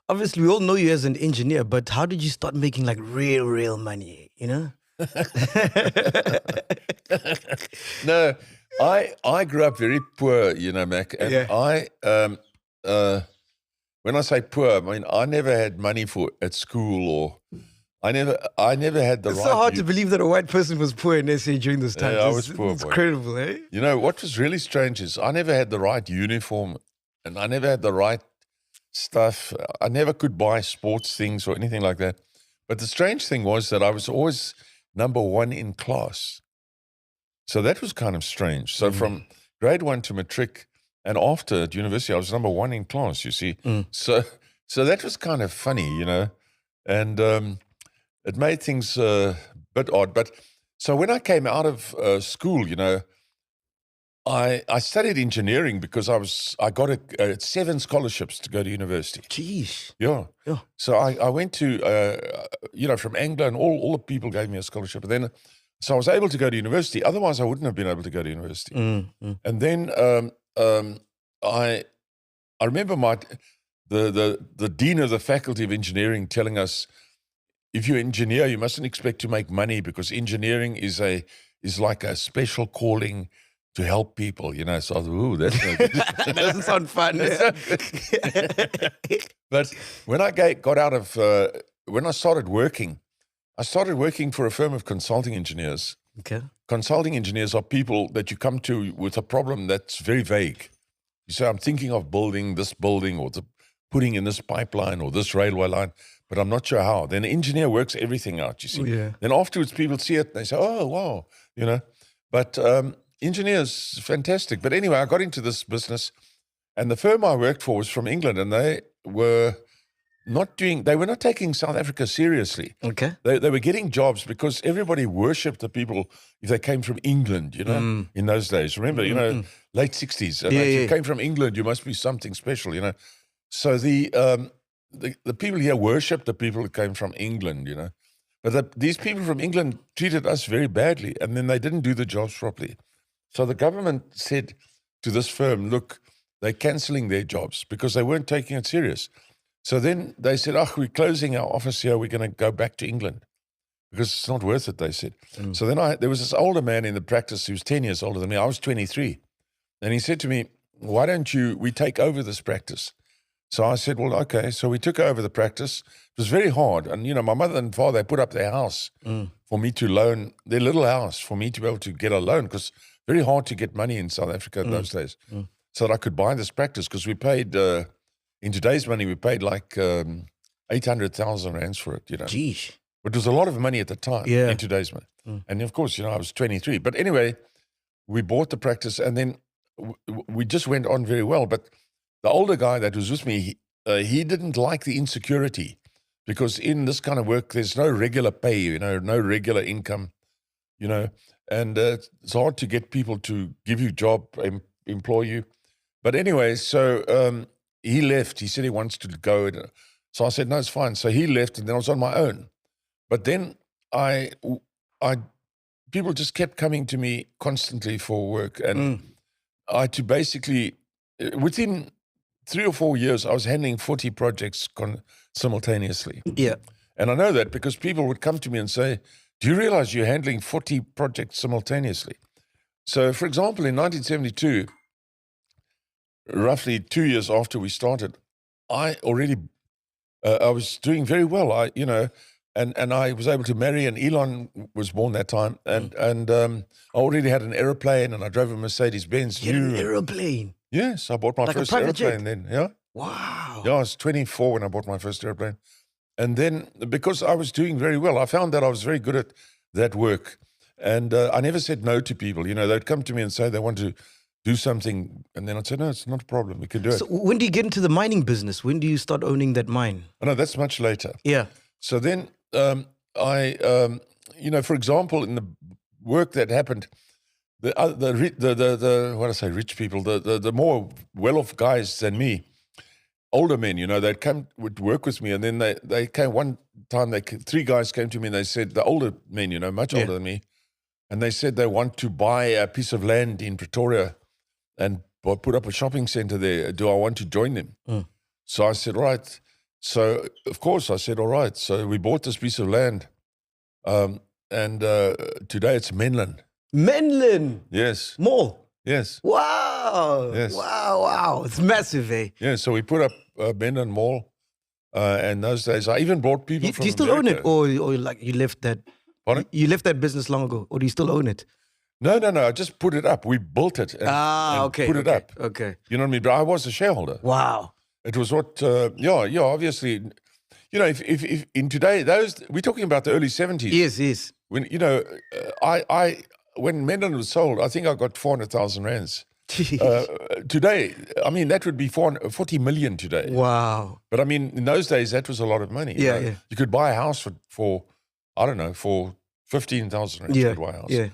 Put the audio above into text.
obviously we all know you as an engineer, but how did you start making like real money? You know? No, I grew up very poor, Mac, and when I say poor, I mean I never had money at school, or I never had the It's right. so hard to believe that a white person was poor in SA during those times. Yeah, I was poor, It's boy. incredible, eh? You know what was really strange is I never had the right uniform, and I never had the right stuff. I never could buy sports things or anything like that. But the strange thing was that I was always number one in class. So that was kind of strange. So from grade 1 to matric and after at university, I was number one in class, you see. So that was kind of funny, and it made things a bit odd. But so when I came out of school, I studied engineering because I got 7 scholarships to go to university. Jeez. Yeah. So I went to, from Anglo, and all the people gave me a scholarship. And then, so I was able to go to university. Otherwise, I wouldn't have been able to go to university. And then I remember the dean of the faculty of engineering telling us, if you're an engineer, you mustn't expect to make money because engineering is like a special calling to help people, So I thought, ooh, that's no good. That doesn't sound fun. But when I got out of, when I started working for a firm of consulting engineers. Okay. Consulting engineers are people that you come to with a problem that's very vague. You say, I'm thinking of building this building or putting in this pipeline or this railway line, but I'm not sure how. Then the engineer works everything out, you see. Yeah. Then afterwards people see it and they say, oh, wow, But engineers, fantastic. But anyway, I got into this business, and the firm I worked for was from England, and they were not taking South Africa seriously. Okay. They were getting jobs because everybody worshipped the people if they came from England, in those days. Remember, late 60s. And if you came from England, you must be something special, So the people here worshipped the people who came from England, But these people from England treated us very badly, and then they didn't do the jobs properly. So the government said to this firm, look, they're cancelling their jobs because they weren't taking it serious. So then they said, we're closing our office here. We're going to go back to England because it's not worth it, they said. So then there was this older man in the practice who was 10 years older than me. I was 23. And he said to me, why don't we take over this practice? So I said, well, okay. So we took over the practice. It was very hard. And, my mother and father, they put up their house for me to loan, their little house for me to be able to get a loan, because very hard to get money in South Africa in those days. So that I could buy this practice, because we paid, in today's money, we paid like 800,000 rands for it, Jeez. It was a lot of money at the time in today's money. And of course, I was 23. But anyway, we bought the practice, and then we just went on very well. But the older guy that was with me, he didn't like the insecurity, because in this kind of work, there's no regular pay, no regular income, and it's hard to get people to give you job, employ you. But anyway, so he left. He said he wants to go. So I said, no, it's fine. So he left, and then I was on my own. But then people just kept coming to me constantly for work, and I had to basically, within 3 or 4 years, I was handling 40 projects simultaneously. Yeah. And I know that because people would come to me and say, do you realize you're handling 40 projects simultaneously? So, for example, in 1972, roughly 2 years after we started, I was doing very well. And I was able to marry, and Elon was born that time. And I already had an aeroplane, and I drove a Mercedes-Benz. You had an aeroplane? Yes, I bought my first aeroplane then. Yeah. Wow. Yeah, I was 24 when I bought my first aeroplane. And then, because I was doing very well, I found that I was very good at that work. And I never said no to people. They'd come to me and say they want to do something. And then I'd say, no, it's not a problem. We can do it. So when do you get into the mining business? When do you start owning that mine? Oh, no, that's much later. Yeah. So then for example, in the work that happened, rich people, the more well-off guys than me, older men, would work with me, and then they came one time. 3 guys came to me and they said, the older men, much older than me, and they said they want to buy a piece of land in Pretoria and put up a shopping center there. Do I want to join them? So I said, all right. So, of course, I said, all right. So we bought this piece of land. And today it's Menlyn. Menlyn Yes. Mall. Yes. Wow. Yes. Wow. It's massive, eh? Yeah, so we put up Menlyn Mall. And those days, I even brought people from Do you still America. own it? Or like you left that? Pardon? You left that business long ago? Or do you still own it? No. I just put it up. We built it and, okay. put it up. Okay. You know what I mean? But I was a shareholder. Wow. It was what, obviously, you know, if in today, we're talking about the early 70s. Yes. When, you know, when Menlyn was sold, I think I got 400,000 rands. Today, I mean, that would be 40 million today. Wow. But I mean, in those days, that was a lot of money. Yeah. You could buy a house for I don't know, for 15,000 rands. You could buy a house. Yeah.